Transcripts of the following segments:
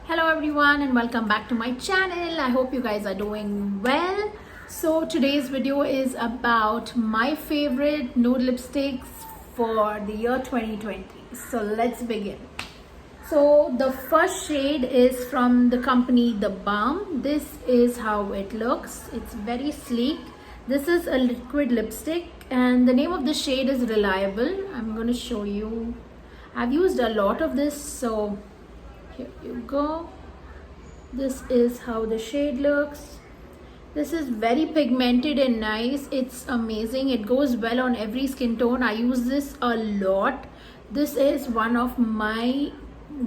Hello everyone and welcome back to my channel. I hope you guys are doing well. So today's video is about my favorite nude lipsticks for the year 2020. So let's begin. So the first shade is from the company The Balm. This is how it looks. It's very sleek. This is a liquid lipstick and the name of the shade is Reliable. I'm going to show you. I've used a lot of this, so here you go. This is how the shade looks. This is very pigmented and nice. It's amazing. It goes well on every skin tone. I use this a lot. This is one of my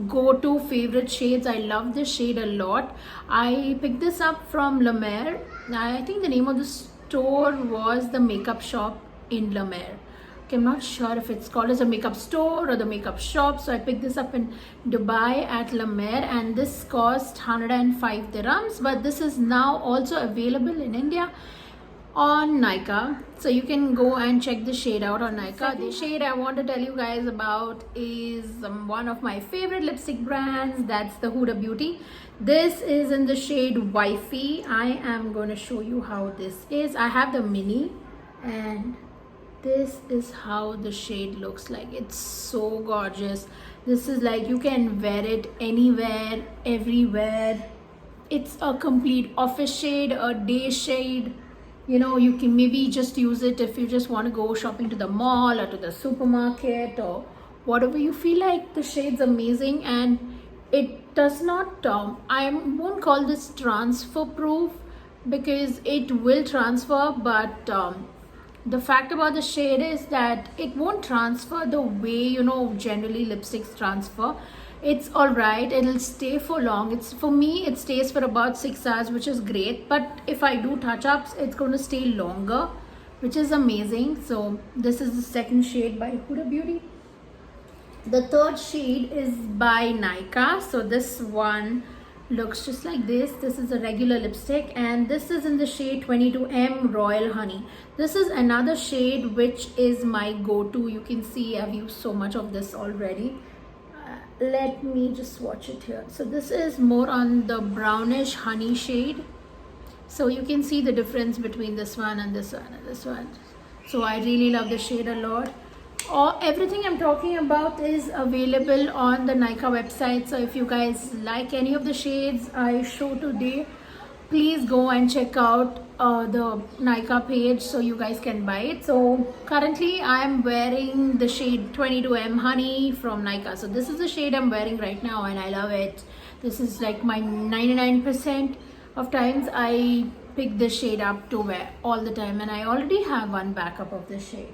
go-to favorite shades. I love this shade a lot. I picked this up from La Mer. I think the name of the store was the Makeup Shop in La Mer. I'm not sure if it's called as a makeup store or the makeup shop. So I picked this up in Dubai at La Mer and this cost 105 dirhams, but this is now also available in India on Nykaa. So you can go and check the shade out on Nykaa. The shade I want to tell you guys about is one of my favorite lipstick brands. That's the Huda Beauty. This is in the shade Wifey. I am going to show you how this is. I have the mini and this is how the shade looks like. It's so gorgeous. This is like you can wear it anywhere, everywhere. It's a complete office shade, a day shade. You know, you can maybe just use it if you just want to go shopping to the mall or to the supermarket or whatever you feel like. The shade's amazing and it does not I won't call this transfer proof because it will transfer, but the fact about the shade is that it won't transfer the way generally lipsticks transfer. It's all right, it'll stay for long. It's for me, it stays for about 6 hours, which is great, but if I do touch-ups it's going to stay longer, which is amazing. So this is the second shade by Huda Beauty. The third shade is by Nykaa. So this one looks just like this. This is a regular lipstick and this is in the shade 22M Royal Honey. This is another shade which is my go-to. You can see I've used so much of this already. Let me just swatch it here. So this is more on the brownish honey shade. So you can see the difference between this one and this one and this one. So I really love the shade a lot. Everything I'm talking about is available on the Nykaa website. So if you guys like any of the shades I show today, please go and check out the Nykaa page so you guys can buy it. So currently I'm wearing the shade 22M Honey from Nykaa. So this is the shade I'm wearing right now and I love it. This is like my 99% of times I pick this shade up to wear all the time, and I already have one backup of this shade.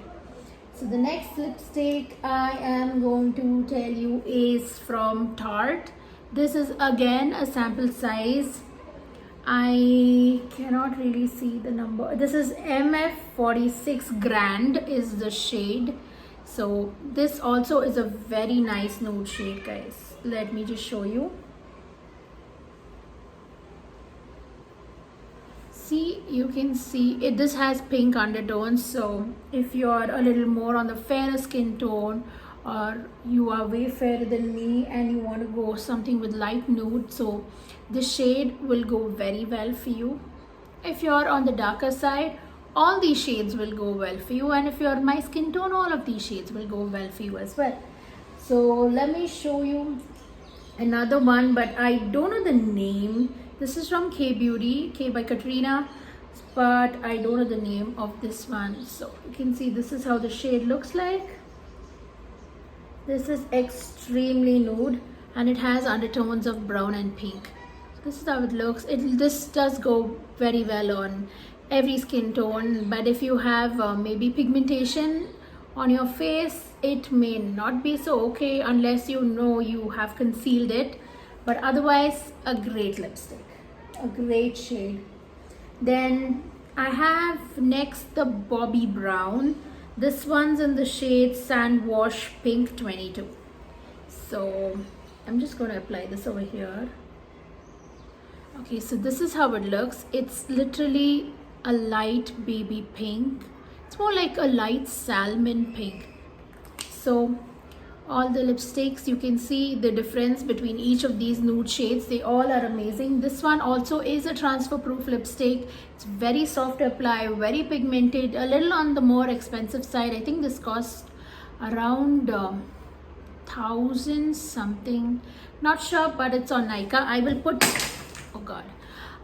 So the next lipstick I am going to tell you is from Tarte. This is again a sample size. I cannot really see the number. This is MF46 Grand is the shade. So this also is a very nice nude shade, guys. Let me just show you. See, you can see it. This has pink undertones, so if you're a little more on the fairer skin tone or you are way fairer than me and you want to go something with light nude, so this shade will go very well for you. If you're on the darker side, all these shades will go well for you, and if you're my skin tone, all of these shades will go well for you as well. So let me show you another one, but I don't know the name. This is from K Beauty, K by Katrina, but I don't know the name of this one. So you can see this is how the shade looks like. This is extremely nude and it has undertones of brown and pink. So this is how it looks. This does go very well on every skin tone, but if you have maybe pigmentation on your face, it may not be so okay unless you have concealed it. But otherwise, a great lipstick, a great shade. Then I have next the Bobbi Brown. This one's in the shade Sand Wash Pink 22. So I'm just going to apply this over here. Okay, so this is how it looks. It's literally a light baby pink. It's more like a light salmon pink. So all the lipsticks. You can see the difference between each of these nude shades. They all are amazing. This one also is a transfer proof lipstick. It's very soft to apply, very pigmented, a little on the more expensive side. I think this costs around 1000 something, not sure, but it's on Nykaa. I will put, oh god,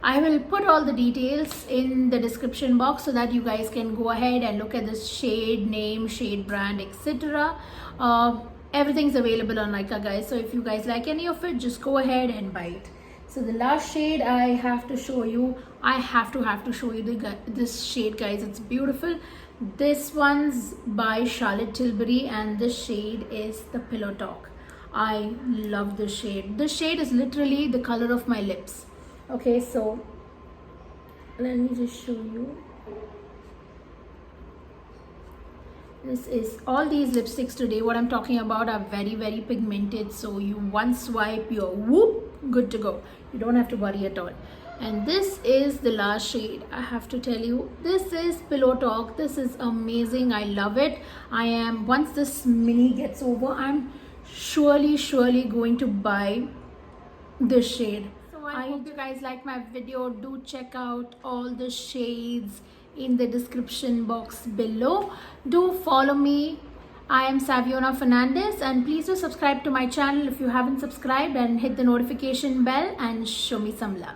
I will put all the details in the description box so that you guys can go ahead and look at this shade name, shade brand, etc. Everything's available on Nykaa, guys. So if you guys like any of it, just go ahead and buy it. So the last shade I have to show you, I have to show you this shade, guys. It's beautiful. This one's by Charlotte Tilbury and this shade is the Pillow Talk. I love this shade. This shade is literally the color of my lips. Okay, so let me just show you. This is, all these lipsticks today, what I'm talking about, are very, very pigmented. So you one swipe, you're whoop, good to go. You don't have to worry at all. And this is the last shade. I have to tell you, this is Pillow Talk. This is amazing. I love it. I am, once this mini gets over, I'm surely going to buy this shade. So I hope you guys like my video. Do check out all the shades in the description box below. Do follow me. I am Saviona Fernandez, and please do subscribe to my channel if you haven't subscribed, and hit the notification bell and show me some love.